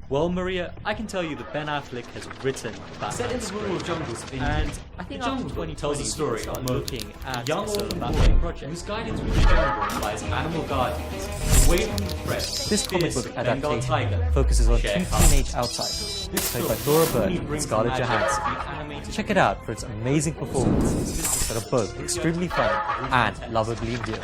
Well, Maria, I can tell you that Ben Affleck has written that Set in the rural jungles of India. and I think The after Jungle Book 2020 tells the story start of Mo, looking a at young sort of orphan that boy main project. who's guided through the jungle by his animal guardians, away from the threat. This comic fierce book Bengal adaptation tiger. focuses on Shere two Khan. teenage outsiders, This played by film Laura not Bird only and brings Scarlett the magic of Johansson. the animated Check it out for its amazing performances that are both extremely funny and lovably endearing.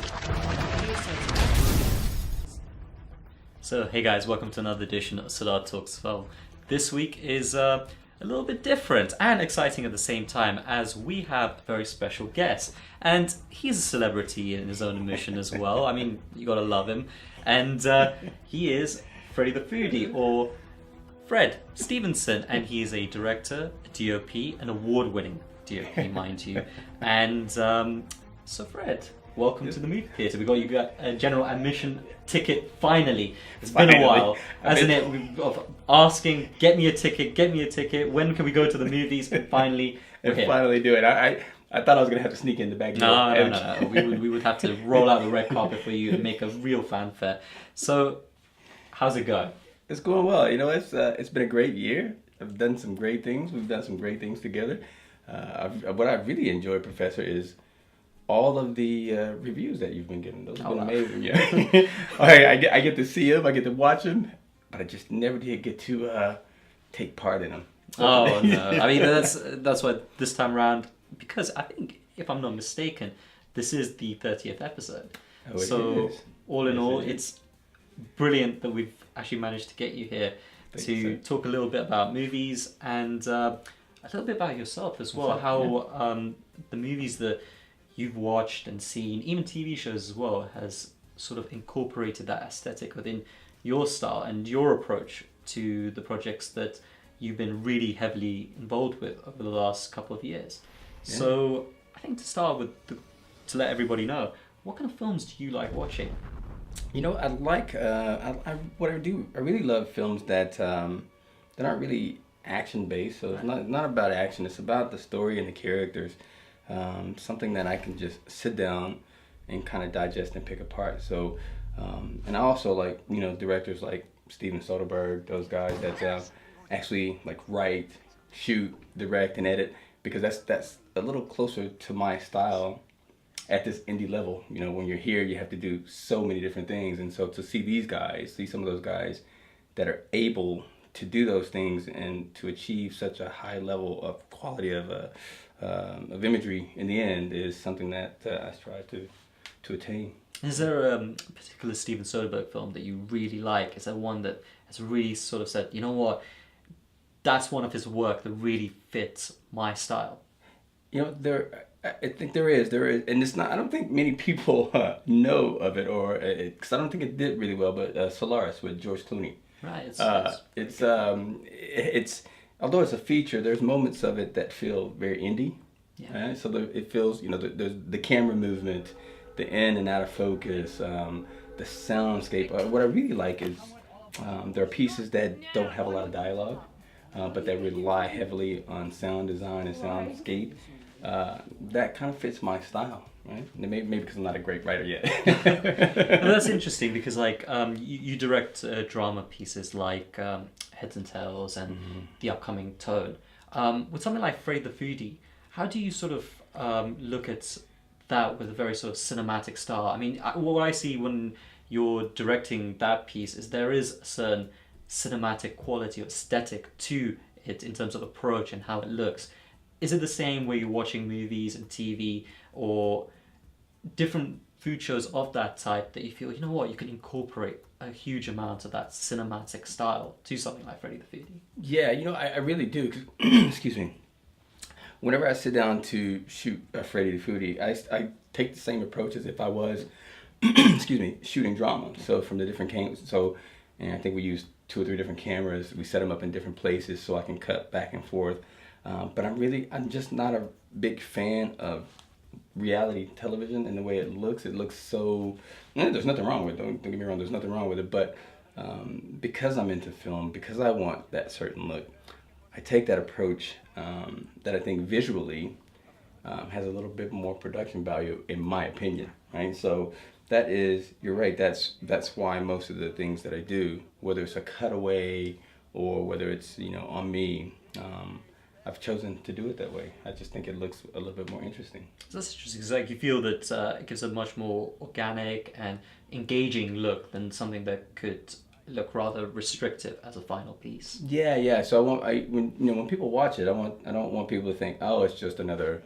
So, hey guys, welcome to another edition of Sadar Talks Film. This week is a little bit different and exciting at the same time, as we have a very special guest. And he's a celebrity in his own admission as well. I mean, you gotta love him. And he is Freddy the Foodie, or Fred Stephenson. And he is a director, a DOP, an award-winning DOP, mind you. And so Fred, welcome to the movie theatre. You got a general admission ticket finally. It's been a while, hasn't it? Of asking, get me a ticket. When can we go to the movies? And finally, we're here. Finally do it. I thought I was gonna have to sneak in the back door. No. We would have to roll out the red carpet for you and make a real fanfare. So, how's it going? It's going well. You know, it's been a great year. I've done some great things. We've done some great things together. What I really enjoyed, Professor, is all of the reviews that you've been getting. Those have been amazing. Yeah. I get to see them. I get to watch them, but I just never did get to take part in them. Oh no! I mean, that's why this time around, because I think, if I'm not mistaken, this is the 30th episode. Oh, so it is. all in Yes, all, it is. it's brilliant that we've actually managed to get you here to talk a little bit about movies and a little bit about yourself as well. How the movies that you've watched and seen, even TV shows as well, has sort of incorporated that aesthetic within your style and your approach to the projects that you've been really heavily involved with over the last couple of years. Yeah. So I think to start with, to let everybody know, what kind of films do you like watching? You know, I like what I do. I really love films that aren't really action based. So it's not about action. It's about the story and the characters. Something that I can just sit down and kind of digest and pick apart. So, and I also like, you know, directors like Steven Soderbergh, those guys that actually like write, shoot, direct, and edit, because that's a little closer to my style at this indie level. You know, when you're here, you have to do so many different things, and so to see some of those guys that are able to do those things and to achieve such a high level of quality of imagery in the end is something that I strive to attain. Is there a particular Steven Soderbergh film that you really like? Is there one that has really sort of said, you know what, that's one of his work that really fits my style? You know, I think there is, and it's not. I don't think many people know of it, or because I don't think it did really well. But Solaris with George Clooney. Right. It's although it's a feature, there's moments of it that feel very indie. Yeah. Right? So it feels, you know, there's the camera movement, the in and out of focus, the soundscape. What I really like is there are pieces that don't have a lot of dialogue, but that rely heavily on sound design and soundscape. That kind of fits my style, right? Maybe because I'm not a great writer yet. Well, that's interesting because, like, you direct drama pieces like Heads and Tails and the upcoming Tone. With something like Freddy the Foodie, how do you sort of look at that with a very sort of cinematic style? I mean, what I see when you're directing that piece is there is a certain cinematic quality or aesthetic to it in terms of approach and how it looks. Is it the same where you're watching movies and TV or different food shows of that type that you feel, you know what, you can incorporate a huge amount of that cinematic style to something like Freddy the Foodie? Yeah, you know, I really do. 'Cause, excuse me. Whenever I sit down to shoot a Freddy the Foodie, I take the same approach as if I was, excuse me, shooting drama. So from the different cameras, and I think we used 2 or 3 different cameras. We set them up in different places so I can cut back and forth. But I'm just not a big fan of reality television and the way it looks. It looks so, there's nothing wrong with it. Don't get me wrong, there's nothing wrong with it. But because I'm into film, because I want that certain look, I take that approach that I think visually has a little bit more production value, in my opinion, right? So that is, you're right, that's why most of the things that I do, whether it's a cutaway or whether it's on me. I've chosen to do it that way. I just think it looks a little bit more interesting. That's interesting. It's like you feel that it gives a much more organic and engaging look than something that could look rather restrictive as a final piece. Yeah. So when people watch it, I don't want people to think, oh, it's just another,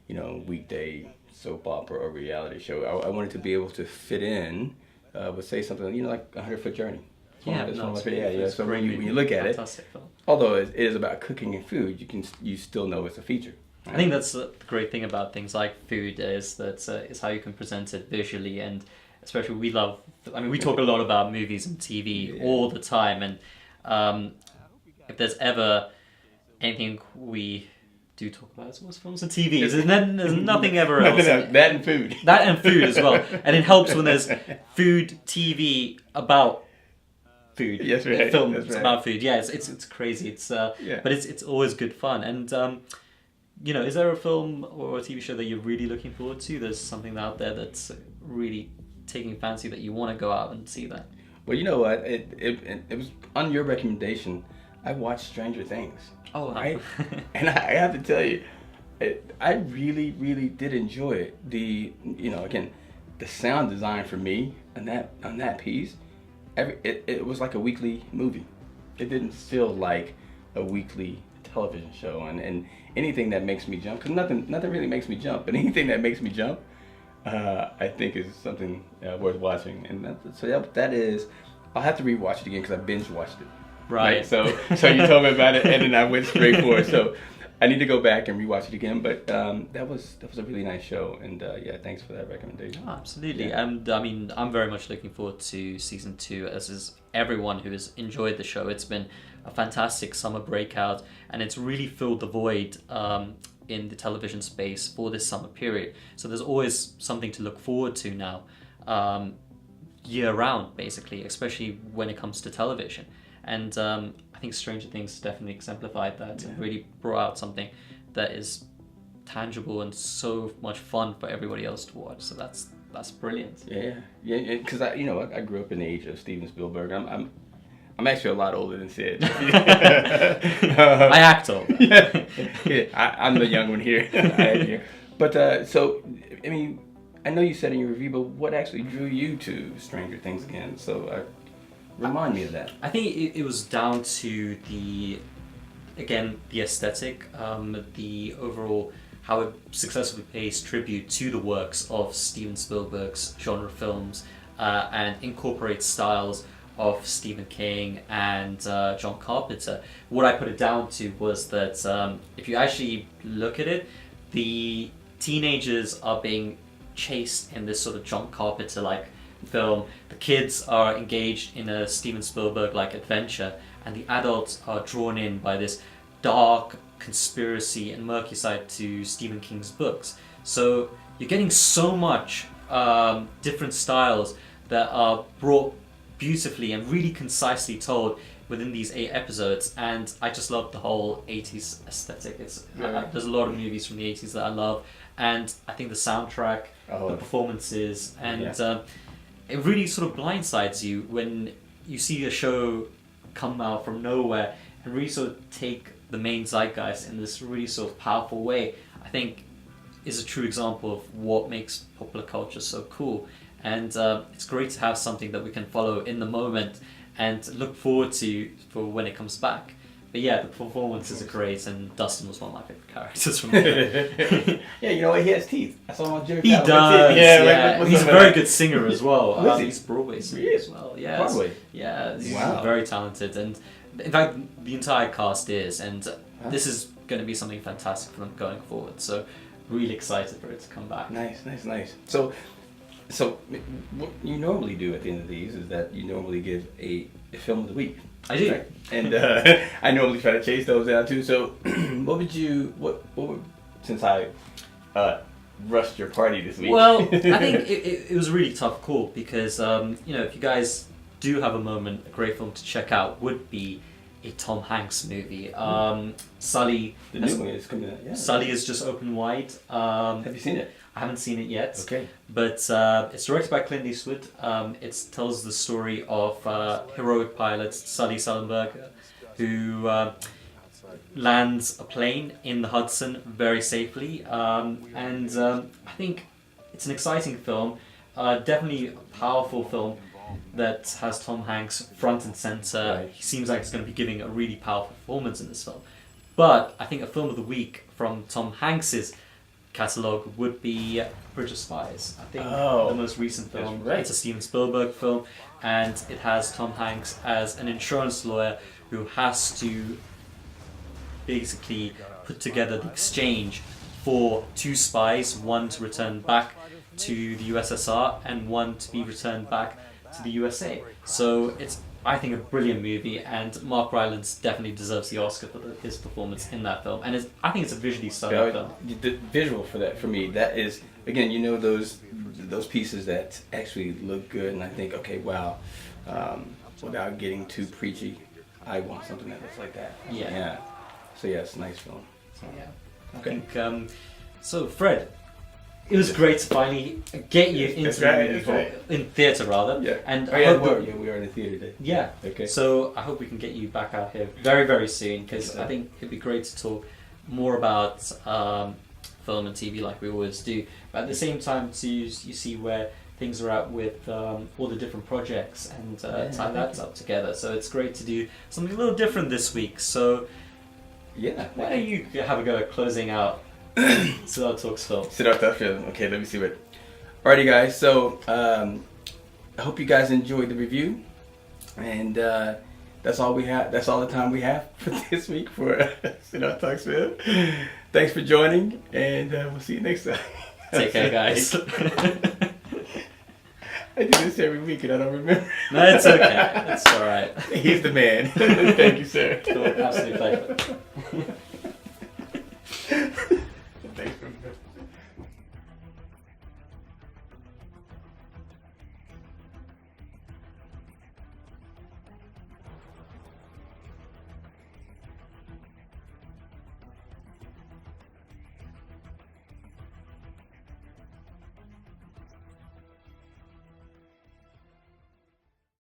weekday soap opera or reality show. I want it to be able to fit in, with say something, like 100-Foot Journey. So when you look at Fantastic it, film. although it is about cooking and food, you still know it's a feature. I think that's the great thing about things like food is that is how you can present it visually, and especially we talk a lot about movies and TV all the time, and if there's ever anything we do talk about, it's films and TVs, and then there's nothing ever else. That and food. That and food as well, and it helps when there's food TV about food. Yes, right. Film That's right. about food. Yeah, it's crazy. But it's always good fun. And is there a film or a TV show that you're really looking forward to? There's something out there that's really taking fancy that you want to go out and see that. Well, you know what? It was on your recommendation. I watched Stranger Things. Oh, right. And I have to tell you, I really, really did enjoy it. Again, the sound design for me on that piece. It was like a weekly movie. It didn't feel like a weekly television show, and anything that makes me jump, because nothing really makes me jump, but anything that makes me jump, I think is something worth watching. And that is, I'll have to rewatch it again because I binge watched it. Right. So you told me about it, and then I went straight for it. So I need to go back and rewatch it again. But that was a really nice show, and thanks for that recommendation. Oh, absolutely. Yeah. And I'm very much looking forward to season 2, as is everyone who has enjoyed the show. It's been a fantastic summer breakout, and it's really filled the void in the television space for this summer period. So there's always something to look forward to now, year round, basically, especially when it comes to television. And I think Stranger Things definitely exemplified that and really brought out something that is tangible and so much fun for everybody else to watch. So that's brilliant. Yeah. Because I grew up in the age of Steven Spielberg. I'm actually a lot older than Sid. I act old. I'm the young one here. But I know you said in your review, but what actually drew you to Stranger Things again? So remind me of that. I think it was down to the aesthetic, the overall, how it successfully pays tribute to the works of Steven Spielberg's genre films, and incorporates styles of Stephen King and John Carpenter. What I put it down to was that if you actually look at it, the teenagers are being chased in this sort of John Carpenter-like film. The kids are engaged in a Steven Spielberg-like adventure, and the adults are drawn in by this dark conspiracy and murky side to Stephen King's books. So you're getting so much different styles that are brought beautifully and really concisely told within these 8 episodes, and I just love the whole 80s aesthetic. There's a lot of movies from the 80s that I love, and I think the soundtrack, the performances, and it really sort of blindsides you when you see a show come out from nowhere and really sort of take the main zeitgeist in this really sort of powerful way. I think is a true example of what makes popular culture so cool. And it's great to have something that we can follow in the moment and look forward to for when it comes back. But yeah, the performances are great, and Dustin was one of my favorite characters from there. Yeah, you know what? He has teeth. I saw him on Jerry. He does. Yeah. He's a very good singer as well. He's a Broadway singer as well. Yeah. Broadway. Yeah, he's very talented, and in fact, the entire cast is, and this is going to be something fantastic for them going forward. So, really excited for it to come back. Nice. So what you normally do at the end of these is that you normally give a film of the week. I do. Right? And I normally try to chase those down too. So what would, since I rushed your party this week? Well, I think it was a really tough call because, if you guys do have a moment, a great film to check out would be a Tom Hanks movie. Sully. The new one is coming out. Yeah. Sully has just opened wide. Have you seen it? I haven't seen it yet. Okay. But it's directed by Clint Eastwood. It tells the story of heroic pilot Sully Sullenberger, who lands a plane in the Hudson very safely, and I think it's an exciting film, definitely a powerful film that has Tom Hanks front and center. Right. He seems like he's going to be giving a really powerful performance in this film. But I think a film of the week from Tom Hanks's catalogue would be Bridge of Spies. I think the most recent film. That's right. It's a Steven Spielberg film, and it has Tom Hanks as an insurance lawyer who has to basically put together the exchange for two spies, one to return back to the USSR and one to be returned back to the USA. So it's, I think, a brilliant movie, and Mark Rylance definitely deserves the Oscar for his performance in that film. And I think it's a visually stunning film. The visual for that, for me, that is, again, you know, those pieces that actually look good, and I think, okay, wow, without getting too preachy, I want something that looks like that. Yeah. So yeah, it's a nice film. So, yeah. Okay. I think, so Fred, it was great to finally get you into the movie, in theatre rather. Yeah. And we are in the theatre today. Yeah. Okay. So I hope we can get you back out here very, very soon, because Okay. I think it'd be great to talk more about film and TV like we always do. But at the same time, you see where things are at with all the different projects and tie that up together. So it's great to do something a little different this week. So Yeah. why don't you have a go at closing out Siddharth Talks Film? Siddharth Film. Okay, let me see what. Alrighty, guys. So I hope you guys enjoyed the review, and that's all we have. That's all the time we have for this week for Siddharth Talks Film. Thanks for joining, and we'll see you next time. Take care, guys. I do this every week and I don't remember. No, it's okay. It's alright. He's the man. Thank you, sir. Cool. Absolute pleasure.